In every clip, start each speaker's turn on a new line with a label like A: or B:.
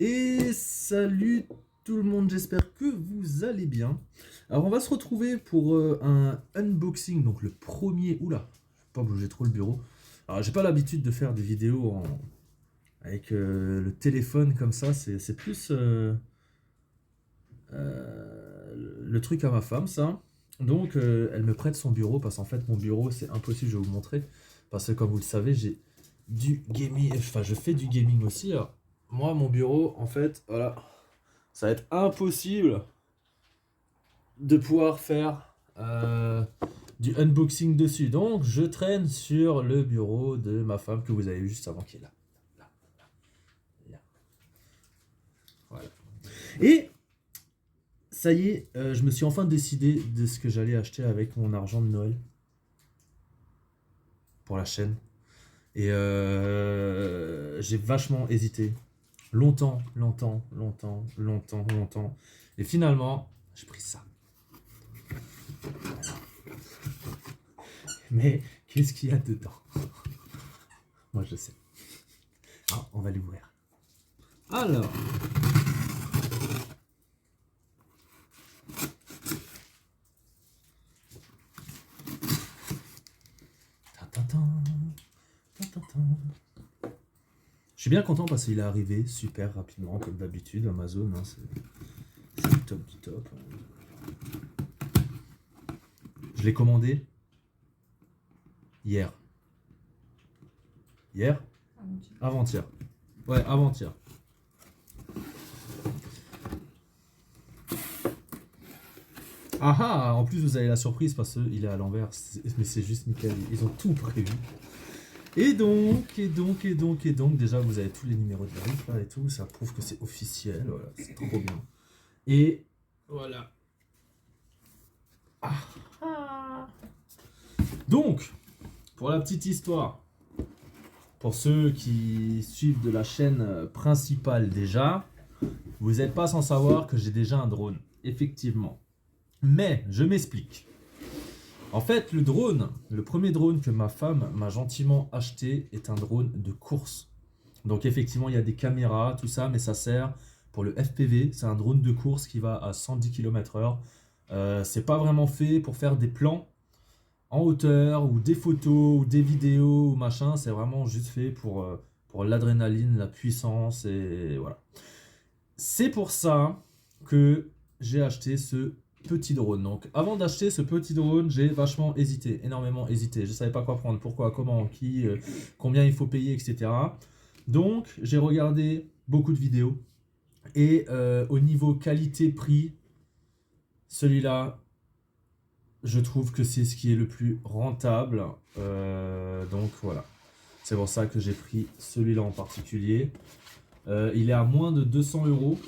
A: Et salut tout le monde, j'espère que vous allez bien. Alors on va se retrouver pour un unboxing, donc le premier... Oula, je vais pas bouger trop le bureau. Alors j'ai pas l'habitude de faire des vidéos avec le téléphone comme ça, c'est plus le truc à ma femme ça. Donc elle me prête son bureau parce qu'en fait mon bureau c'est impossible, je vais vous montrer. Parce que comme vous le savez, j'ai du gaming, enfin je fais du gaming aussi. Alors, moi mon bureau en fait, voilà, ça va être impossible de pouvoir faire du unboxing dessus. Donc je traîne sur le bureau de ma femme que vous avez vu juste avant qui est là. Là, là. Voilà. Et ça y est, je me suis enfin décidé de ce que j'allais acheter avec mon argent de Noël pour la chaîne. Et j'ai vachement hésité. Longtemps. Et finalement, j'ai pris ça. Mais qu'est-ce qu'il y a dedans? Moi, je sais. Ah, on va l'ouvrir. Alors. Je suis bien content parce qu'il est arrivé super rapidement, comme d'habitude. Amazon, hein, c'est le top du top. Je l'ai commandé hier. Hier? Avant-hier. Ouais, avant-hier. Ah ah, en plus vous avez la surprise parce qu'il est à l'envers, mais c'est juste nickel, ils ont tout prévu. Et donc, déjà vous avez tous les numéros de tarif là et tout, ça prouve que c'est officiel, voilà, c'est trop bien. Et voilà. Ah. Donc, pour la petite histoire, pour ceux qui suivent de la chaîne principale déjà, vous n'êtes pas sans savoir que j'ai déjà un drone, effectivement. Mais, je m'explique. En fait, le drone, le premier drone que ma femme m'a gentiment acheté est un drone de course. Donc effectivement, il y a des caméras, tout ça, mais ça sert pour le FPV. C'est un drone de course qui va à 110 km/h. C'est pas vraiment fait pour faire des plans en hauteur, ou des photos, ou des vidéos, ou machin. C'est vraiment juste fait pour l'adrénaline, la puissance, et voilà. C'est pour ça que j'ai acheté ce petit drone. Donc avant d'acheter ce petit drone, j'ai vachement hésité, énormément hésité. Je savais pas quoi prendre, pourquoi, comment, qui, combien il faut payer, etc. Donc j'ai regardé beaucoup de vidéos et au niveau qualité-prix, celui-là, je trouve que c'est ce qui est le plus rentable. Donc voilà, c'est pour ça que j'ai pris celui-là en particulier. Il est à moins de 200 euros.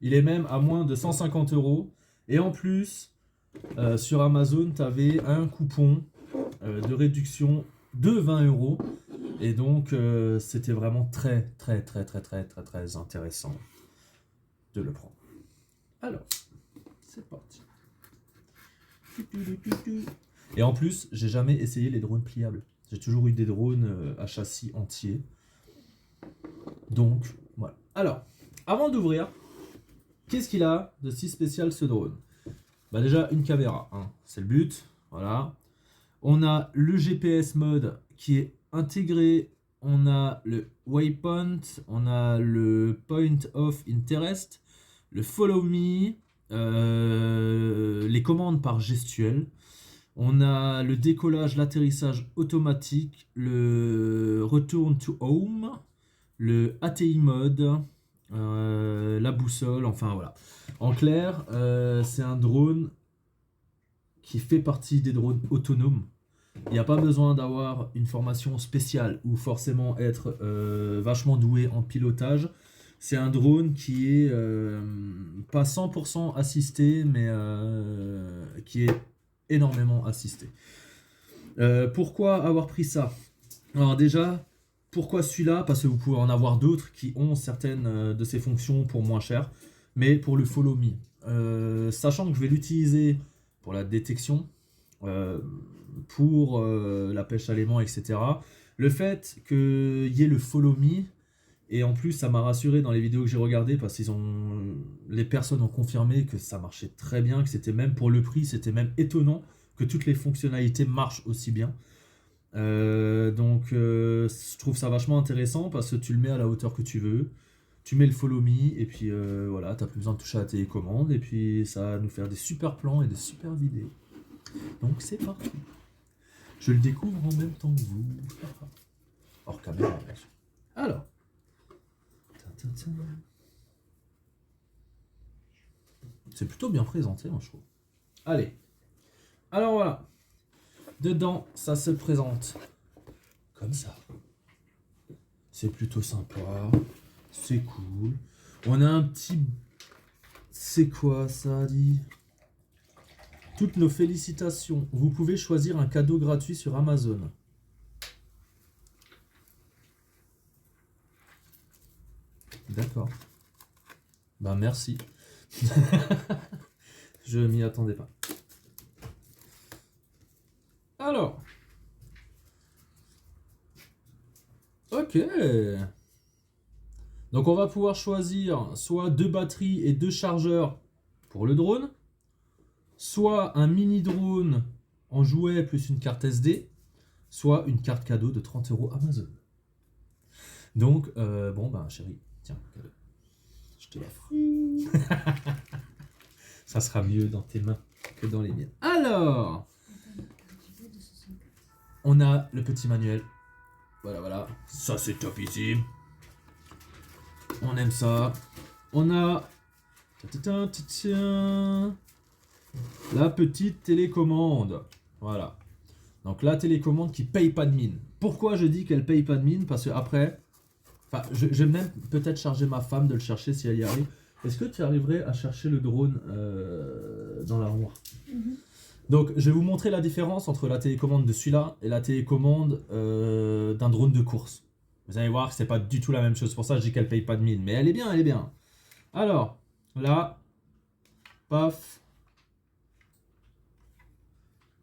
A: Il est même à moins de 150 euros. Et en plus, sur Amazon, tu avais un coupon de réduction de 20 euros. Et donc, c'était vraiment très intéressant de le prendre. Alors, c'est parti. Et en plus, j'ai jamais essayé les drones pliables. J'ai toujours eu des drones à châssis entier. Donc, voilà. Alors, avant d'ouvrir, qu'est-ce qu'il a de si spécial ce drone? Bah déjà, une caméra, hein, c'est le but. Voilà. On a le GPS mode qui est intégré. On a le waypoint, on a le point of interest, le follow me, les commandes par gestuelle. On a le décollage, l'atterrissage automatique, le return to home, le ATI mode, la boussole, enfin voilà. En clair, c'est un drone qui fait partie des drones autonomes. Il n'y a pas besoin d'avoir une formation spéciale ou forcément être vachement doué en pilotage. C'est un drone qui est pas 100% assisté, mais qui est énormément assisté. Pourquoi avoir pris ça? Alors déjà, pourquoi celui-là? Parce que vous pouvez en avoir d'autres qui ont certaines de ces fonctions pour moins cher. Mais pour le follow me, sachant que je vais l'utiliser pour la détection, pour la pêche à l'aimant, etc. Le fait qu'il y ait le follow me, Et en plus, ça m'a rassuré dans les vidéos que j'ai regardées parce les personnes ont confirmé que ça marchait très bien, que c'était même pour le prix, c'était même étonnant que toutes les fonctionnalités marchent aussi bien. Je trouve ça vachement intéressant parce que tu le mets à la hauteur que tu veux, tu mets le follow me et puis voilà, t'as plus besoin de toucher à la télécommande et puis ça va nous faire des super plans et des super vidéos. Donc c'est parti. Je le découvre en même temps que vous. Hors caméra, bien sûr. Alors. C'est plutôt bien présenté, moi je trouve. Allez. Alors voilà. Dedans, ça se présente comme ça. C'est plutôt sympa. C'est cool. On a un petit... C'est quoi ça, dit? Toutes nos félicitations. Vous pouvez choisir un cadeau gratuit sur Amazon. D'accord. Ben merci. Je m'y attendais pas. Alors. Ok. Donc on va pouvoir choisir soit 2 batteries et 2 chargeurs pour le drone, soit un mini drone en jouet plus une carte SD, soit une carte cadeau de 30 € Amazon. Donc, bon ben chérie, tiens, cadeau. Je te l'offre. Ça sera mieux dans tes mains que dans les miennes. Alors, on a le petit manuel. Voilà, voilà. Ça, c'est top ici. On aime ça. On a la petite télécommande. Voilà. Donc la télécommande qui paye pas de mine. Pourquoi je dis qu'elle paye pas de mine? Parce que après, je vais même peut-être charger ma femme de le chercher si elle y arrive. Est-ce que tu arriverais à chercher le drone dans l'armoire? Donc je vais vous montrer la différence entre la télécommande de celui-là et la télécommande d'un drone de course. Vous allez voir que c'est pas du tout la même chose. Pour ça je dis qu'elle paye pas de mine. Mais elle est bien, elle est bien. Alors, là, paf.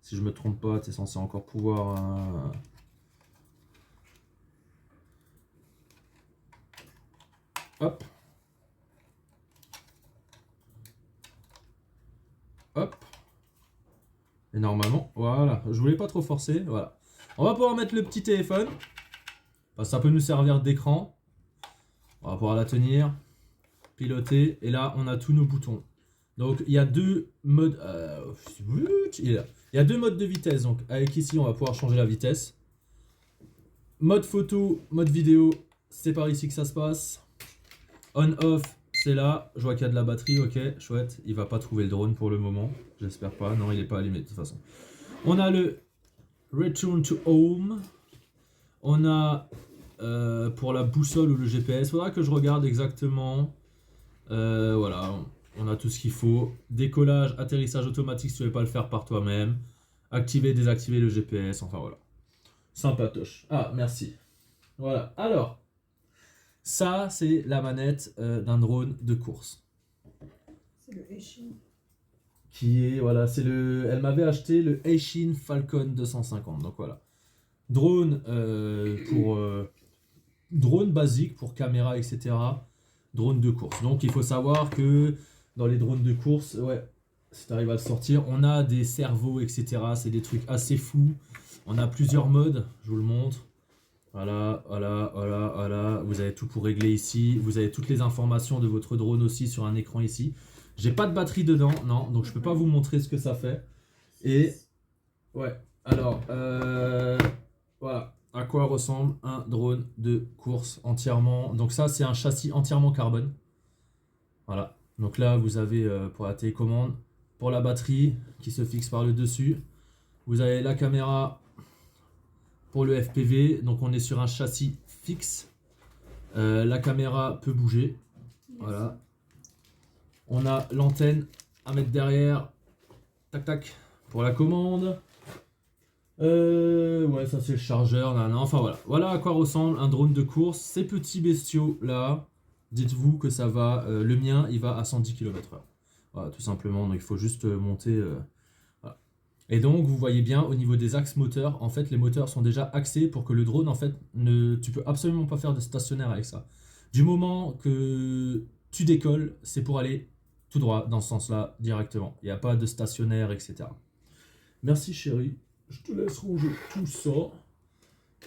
A: Si je me trompe pas, tu es censé encore pouvoir... Hop. Hop. Et normalement, voilà. Je voulais pas trop forcer, voilà. On va pouvoir mettre le petit téléphone. Parce que ça peut nous servir d'écran. On va pouvoir la tenir. Piloter. Et là, on a tous nos boutons. Donc, il y a 2 modes... il y a 2 modes de vitesse. Donc, avec ici, on va pouvoir changer la vitesse. Mode photo, mode vidéo. C'est par ici que ça se passe. On-off, c'est là. Je vois qu'il y a de la batterie. Ok, chouette. Il va pas trouver le drone pour le moment. J'espère pas. Non, il est pas allumé de toute façon. On a le Return to Home. On a pour la boussole ou le GPS. Faudra que je regarde exactement. Voilà. On a tout ce qu'il faut. Décollage, atterrissage automatique si tu ne veux pas le faire par toi-même. Activer, désactiver le GPS. Enfin voilà. Sympatoche. Ah, merci. Voilà. Alors, ça, c'est la manette d'un drone de course.
B: C'est le Eishin.
A: Qui est, voilà, c'est le... Elle m'avait acheté le Eishin Falcon 250. Donc voilà. Drone drone basique pour caméra, etc. Drone de course. Donc il faut savoir que dans les drones de course, ouais, si tu arrives à le sortir, on a des cerveaux, etc. C'est des trucs assez fous. On a plusieurs modes, je vous le montre. Voilà, voilà, voilà, voilà. Vous avez tout pour régler ici. Vous avez toutes les informations de votre drone aussi sur un écran ici. J'ai pas de batterie dedans, non, donc je peux pas vous montrer ce que ça fait. Et ouais, alors voilà à quoi ressemble un drone de course entièrement. Donc ça, c'est un châssis entièrement carbone. Voilà. Donc là, vous avez pour la télécommande, pour la batterie qui se fixe par le dessus. Vous avez la caméra pour le FPV. Donc on est sur un châssis fixe. La caméra peut bouger. Voilà. On a l'antenne à mettre derrière. Tac tac. Pour la commande. Ouais, ça c'est le chargeur. Nan, nan. Enfin voilà. Voilà à quoi ressemble un drone de course. Ces petits bestiaux là. Dites-vous que ça va. Le mien, il va à 110 km/h. Voilà, tout simplement. Donc il faut juste monter. Voilà. Et donc vous voyez bien au niveau des axes moteurs, en fait les moteurs sont déjà axés pour que le drone, en fait, tu peux absolument pas faire de stationnaire avec ça. Du moment que tu décolles, c'est pour aller tout droit dans ce sens-là directement. Il n'y a pas de stationnaire, etc. Merci chérie. Je te laisse ranger tout ça.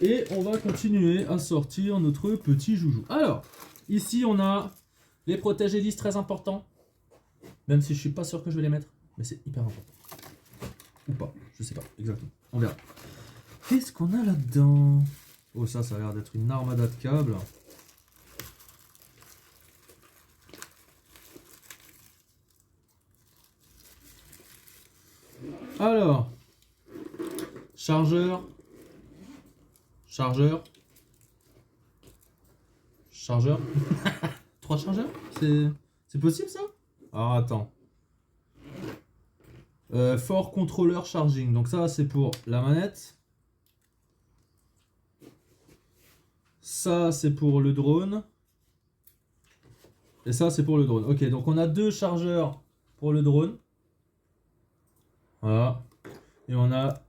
A: Et on va continuer à sortir notre petit joujou. Alors, ici on a les protèges hélices très importants. Même si je suis pas sûr que je vais les mettre. Mais c'est hyper important. Ou pas, je sais pas exactement. On verra. Qu'est-ce qu'on a là-dedans? Oh ça a l'air d'être une armada de câbles. Alors, chargeur, chargeur, chargeur. 3 chargeurs? C'est possible ça? Alors attends. Fort contrôleur charging. Donc ça c'est pour la manette. Ça c'est pour le drone. Et ça c'est pour le drone. Ok, donc on a 2 chargeurs pour le drone. Voilà. Et on a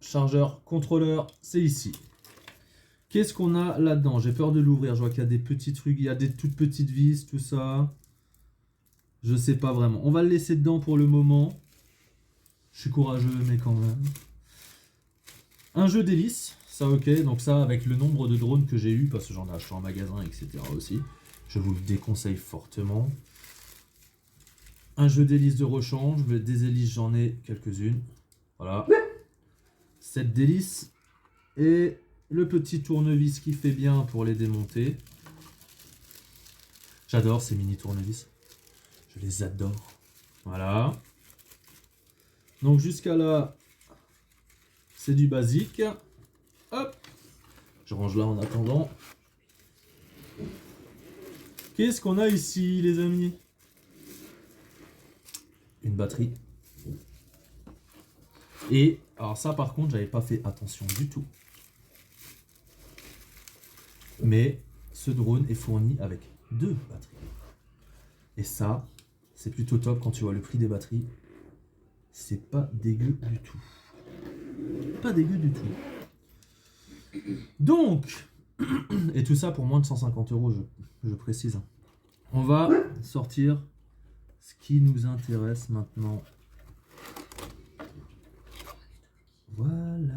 A: chargeur contrôleur, c'est ici. Qu'est-ce qu'on a là-dedans? J'ai peur de l'ouvrir. Je vois qu'il y a des petits trucs, il y a des toutes petites vis, tout ça. Je sais pas vraiment. On va le laisser dedans pour le moment. Je suis courageux, mais quand même. Un jeu d'hélice, ça ok. Donc ça, avec le nombre de drones que j'ai eu, parce que j'en ai acheté en magasin, etc. aussi. Je vous le déconseille fortement. Un jeu d'hélice de rechange. Mais des hélices, j'en ai quelques-unes. Voilà. Cette d'hélice. Et le petit tournevis qui fait bien pour les démonter. J'adore ces mini tournevis. Je les adore. Voilà. Donc jusqu'à là, c'est du basique. Hop. Je range là en attendant. Qu'est-ce qu'on a ici, les amis? Une batterie. Et, alors ça par contre, j'avais pas fait attention du tout. Mais ce drone est fourni avec 2 batteries. Et ça, c'est plutôt top quand tu vois le prix des batteries. C'est pas dégueu du tout. Pas dégueu du tout. Donc, et tout ça pour moins de 150 €, je précise. On va sortir ce qui nous intéresse maintenant. Voilà.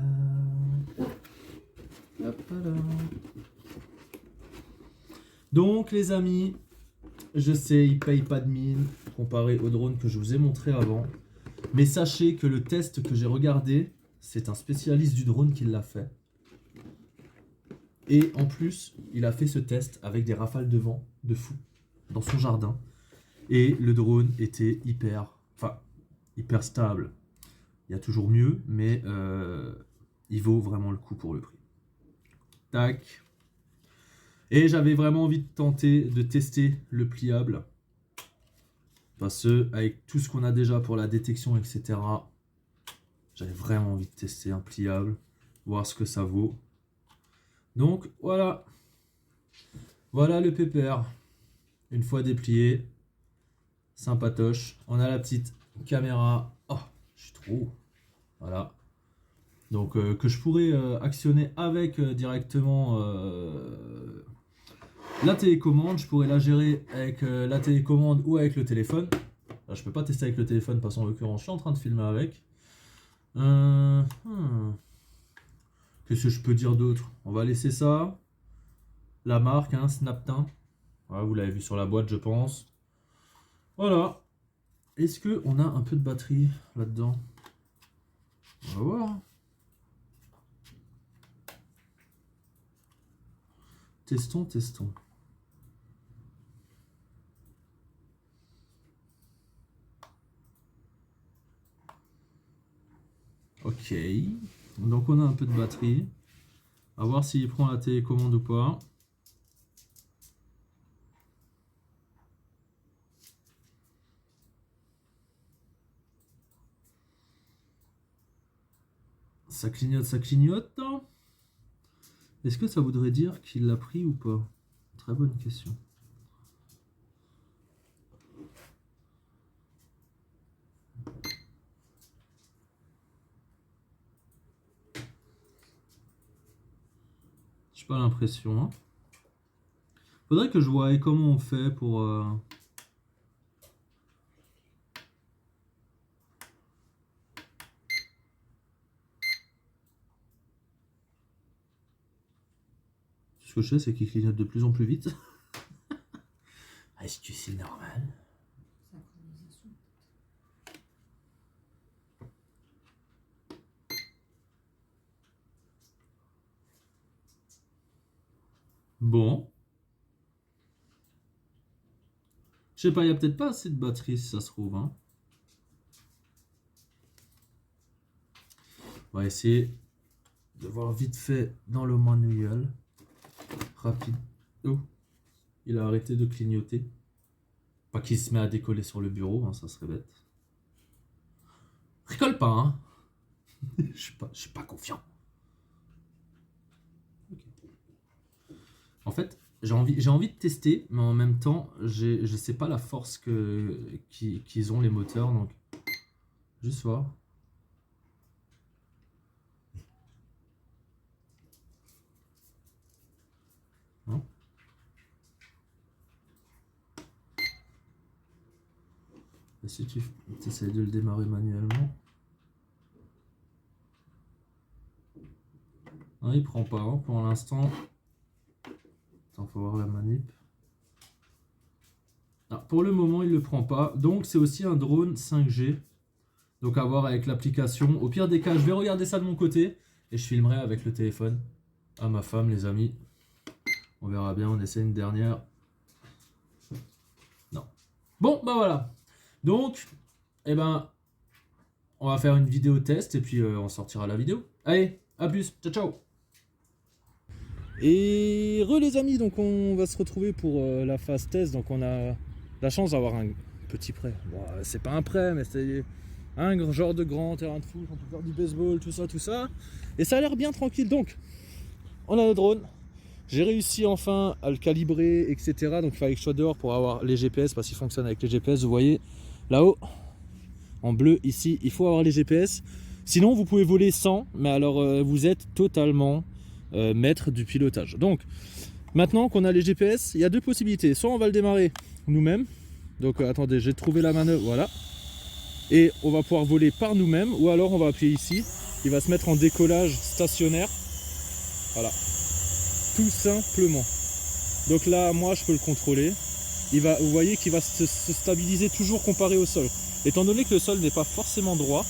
A: Hop là. Donc les amis, je sais, il paye pas de mine comparé au drone que je vous ai montré avant. Mais sachez que le test que j'ai regardé, c'est un spécialiste du drone qui l'a fait. Et en plus, il a fait ce test avec des rafales de vent de fou dans son jardin. Et le drone était hyper stable. Il y a toujours mieux, mais il vaut vraiment le coup pour le prix. Tac. Et j'avais vraiment envie de tester le pliable. Parce que avec tout ce qu'on a déjà pour la détection, etc., j'avais vraiment envie de tester un pliable, voir ce que ça vaut. Donc voilà. Voilà le pépère. Une fois déplié, sympatoche. On a la petite caméra. Oh, je suis trop. Voilà. Donc que je pourrais actionner avec directement la télécommande. Je pourrais la gérer avec la télécommande ou avec le téléphone. Là, je peux pas tester avec le téléphone parce qu'en l'occurrence je suis en train de filmer avec. Qu'est-ce que je peux dire d'autre? On va laisser ça. La marque, hein, Snaptin. Voilà, vous l'avez vu sur la boîte, je pense. Voilà. Est-ce qu'on a un peu de batterie là-dedans? On va voir. Testons, testons. Ok. Donc on a un peu de batterie. À voir s'il prend la télécommande ou pas. Ça clignote, ça clignote. Est-ce que ça voudrait dire qu'il l'a pris ou pas? Très bonne question. J'ai pas l'impression. Hein. Faudrait que je voie comment on fait pour... Ce que je sais, c'est qu'il clignote de plus en plus vite. Est-ce que c'est normal?
B: Synchronisation.
A: Bon. Je sais pas, il y a peut-être pas assez de batterie si ça se trouve. Hein. On va essayer de voir vite fait dans le manuel. Rapide. Oh, il a arrêté de clignoter. Pas qu'il se met à décoller sur le bureau, hein, ça serait bête. Rigole pas, hein. Je suis pas confiant. Okay. En fait, j'ai envie de tester, mais en même temps, je sais pas la force qu'ils ont les moteurs, donc juste voir. Non. Et si tu essaies de le démarrer manuellement. Non, il prend pas, hein, pour l'instant. Attends, faut voir la manip. Ah, pour le moment, il le prend pas. Donc, c'est aussi un drone 5G. Donc, à voir avec l'application. Au pire des cas, je vais regarder ça de mon côté. Et je filmerai avec le téléphone à ma femme, les amis. On verra bien, on essaie une dernière. Non. Bon, bah voilà. Donc, eh ben, on va faire une vidéo test et puis on sortira la vidéo. Allez, à plus. Ciao, ciao. Et les amis, donc on va se retrouver pour la phase test. Donc on a la chance d'avoir un petit prêt. Bon, c'est pas un prêt, mais c'est un genre de grand terrain de foot. On peut faire du baseball, tout ça, tout ça. Et ça a l'air bien tranquille. Donc, on a le drone. J'ai réussi enfin à le calibrer, etc. Donc il fallait que je sois dehors pour avoir les GPS parce qu'il fonctionne avec les GPS. Vous voyez là-haut, en bleu ici, il faut avoir les GPS. Sinon, vous pouvez voler sans, mais alors vous êtes totalement maître du pilotage. Donc, maintenant qu'on a les GPS, il y a deux possibilités. Soit on va le démarrer nous-mêmes. Donc attendez, j'ai trouvé la manœuvre, voilà. Et on va pouvoir voler par nous-mêmes. Ou alors on va appuyer ici. Il va se mettre en décollage stationnaire. Voilà. Tout simplement. Donc là, moi, je peux le contrôler. Vous voyez qu'il va se stabiliser toujours comparé au sol. Étant donné que le sol n'est pas forcément droit,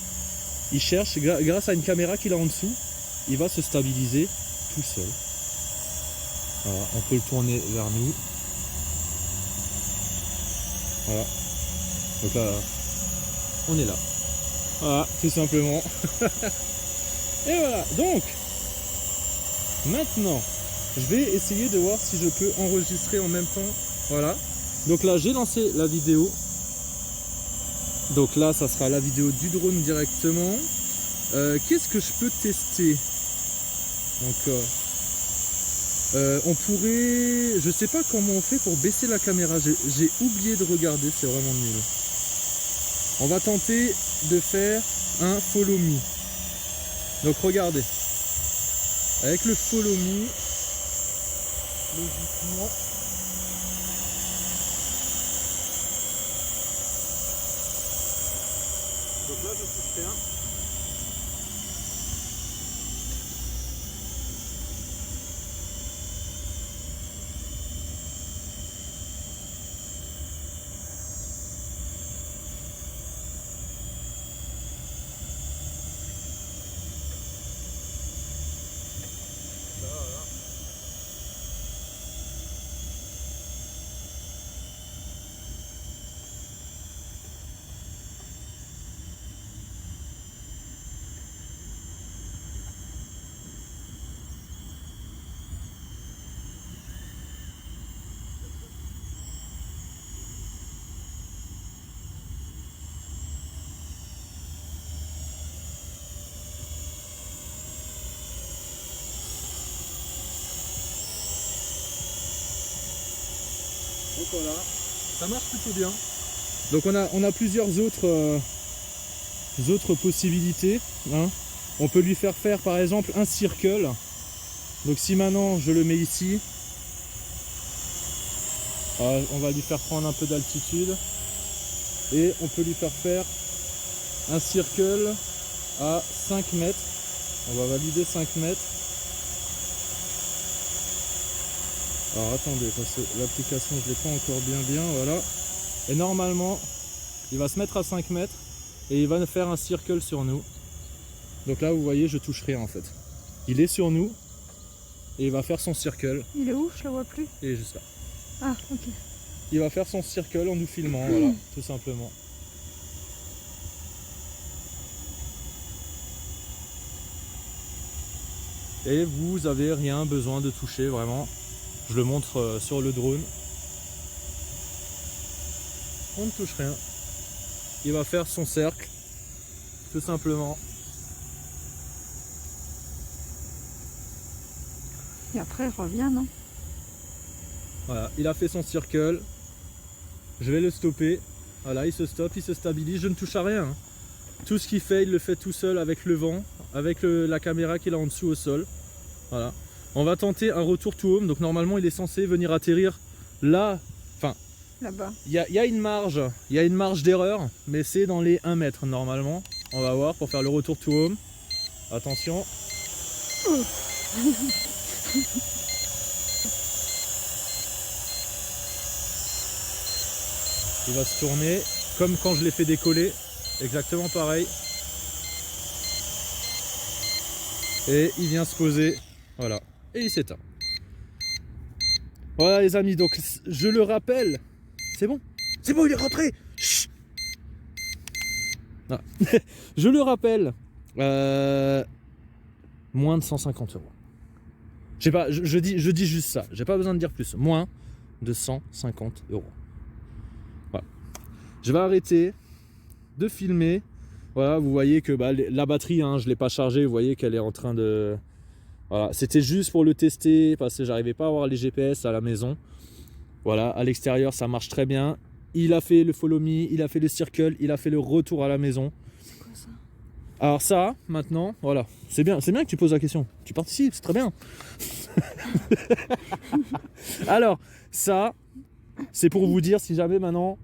A: il cherche, grâce à une caméra qu'il a en dessous, il va se stabiliser tout seul. Voilà, on peut le tourner vers nous. Voilà. Donc là, on est là. Voilà, tout simplement. Et voilà, donc, maintenant, je vais essayer de voir si je peux enregistrer en même temps. Voilà. Donc là, j'ai lancé la vidéo. Donc là, ça sera la vidéo du drone directement. Qu'est-ce que je peux tester? Donc, on pourrait... Je sais pas comment on fait pour baisser la caméra. J'ai oublié de regarder, c'est vraiment nul. On va tenter de faire un follow me. Donc regardez. Avec le follow me, logiquement... Donc là, je touche rien. Donc voilà, ça marche plutôt bien. Donc on a plusieurs autres possibilités. Hein. On peut lui faire par exemple un circle. Donc si maintenant je le mets ici, On va lui faire prendre un peu d'altitude. Et on peut lui faire un circle à 5 mètres. On va valider 5 mètres. Alors attendez, parce que l'application je ne l'ai pas encore bien, voilà. Et normalement, il va se mettre à 5 mètres et il va faire un circle sur nous. Donc là vous voyez, je touche rien en fait. Il est sur nous et il va faire son circle.
B: Il est où? Je le vois plus.
A: Il est juste là.
B: Ah, ok.
A: Il va faire son circle en nous filmant, voilà, tout simplement. Et vous avez rien besoin de toucher vraiment. Je le montre sur le drone. On ne touche rien. Il va faire son cercle, tout simplement.
B: Et après, il revient, non?
A: Voilà, il a fait son circle. Je vais le stopper. Voilà, il se stoppe, il se stabilise. Je ne touche à rien. Hein. Tout ce qu'il fait, il le fait tout seul avec le vent, avec la caméra qu'il a en dessous au sol. Voilà. On va tenter un retour to home. Donc normalement, il est censé venir atterrir là. Enfin,
B: là-bas.
A: Il y a une marge d'erreur, mais c'est dans les 1 mètre normalement. On va voir pour faire le retour to home. Attention. Il va se tourner comme quand je l'ai fait décoller, exactement pareil. Et il vient se poser, voilà, et il s'éteint. Voilà les amis, donc je le rappelle, c'est bon, il est rentré. Chut. Ah. Je le rappelle, moins de 150 euros. Je sais pas, je dis juste ça, j'ai pas besoin de dire plus, moins de 150 euros. Voilà. Je vais arrêter de filmer. Voilà, vous voyez que la batterie, hein, je ne l'ai pas chargée, vous voyez qu'elle est en train de... Voilà, c'était juste pour le tester parce que j'arrivais pas à avoir les GPS à la maison. Voilà, à l'extérieur ça marche très bien. Il a fait le follow me, il a fait le circle, il a fait le retour à la maison.
B: C'est quoi ça?
A: Alors ça, maintenant, voilà, c'est bien que tu poses la question. Tu participes, c'est très bien. Alors, ça, c'est pour vous dire si jamais maintenant,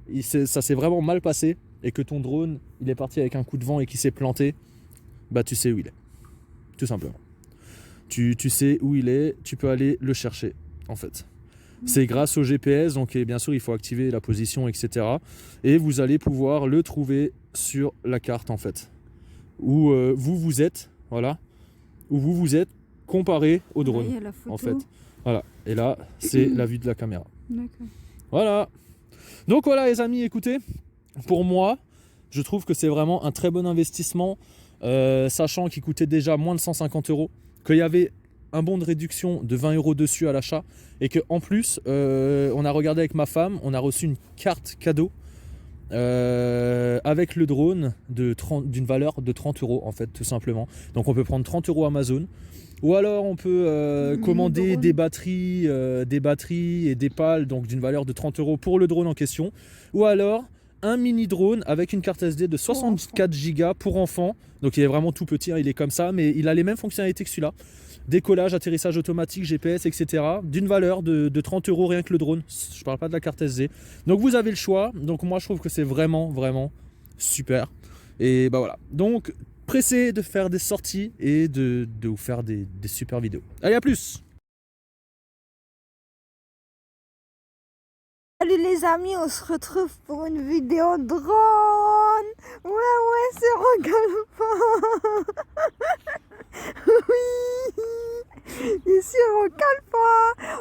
A: ça s'est vraiment mal passé et que ton drone, il est parti avec un coup de vent et qu'il s'est planté, bah tu sais où il est, tout simplement. Tu sais où il est, tu peux aller le chercher, en fait. C'est grâce au GPS, donc et bien sûr, il faut activer la position, etc. Et vous allez pouvoir le trouver sur la carte, en fait. Où vous êtes, voilà, où vous êtes comparé au drone,
B: là, il y a la photo.
A: en fait. Voilà, et là, c'est la vue de la caméra.
B: D'accord.
A: Voilà. Donc voilà les amis, écoutez, pour moi, je trouve que c'est vraiment un très bon investissement, sachant qu'il coûtait déjà moins de 150 euros, qu'il y avait un bon de réduction de 20 euros dessus à l'achat, et qu'en plus, on a regardé avec ma femme, on a reçu une carte cadeau avec le drone d'une valeur de 30 euros en fait, tout simplement. Donc on peut prendre 30 euros Amazon. Ou alors on peut commander des batteries et des pales donc d'une valeur de 30 euros pour le drone en question. Ou alors un mini drone avec une carte SD de 64 Go pour enfants. Donc il est vraiment tout petit, hein, il est comme ça, mais il a les mêmes fonctionnalités que celui-là. Décollage, atterrissage automatique, GPS, etc. D'une valeur de 30 euros rien que le drone. Je parle pas de la carte SD. Donc vous avez le choix. Donc moi je trouve que c'est vraiment, vraiment super. Et bah voilà. Donc pressé de faire des sorties et de vous faire des super vidéos. Allez, à plus!
B: Salut les amis, on se retrouve pour une vidéo drone. Ouais, c'est Rocalfa. Oui, ici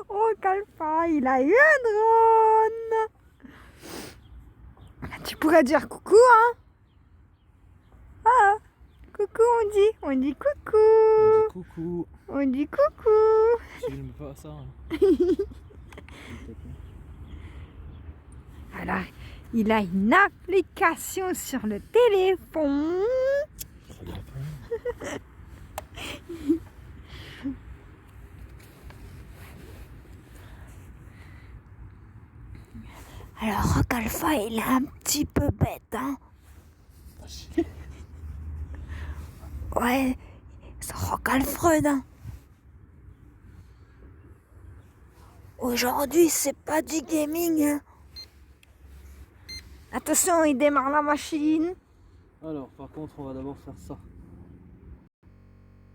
B: Rocalfa, il a eu un drone. Tu pourrais dire coucou, hein? Ah, coucou, on dit coucou.
A: On dit coucou.
B: On dit coucou.
A: Je filme pas ça. Hein.
B: Alors, il a une application sur le téléphone. Alors, Rocalfa, il est un petit peu bête, hein? Ouais, c'est Rocalfreud, hein? Aujourd'hui, c'est pas du gaming. Hein. Attention, il démarre la machine.
C: Alors, par contre, on va d'abord faire ça.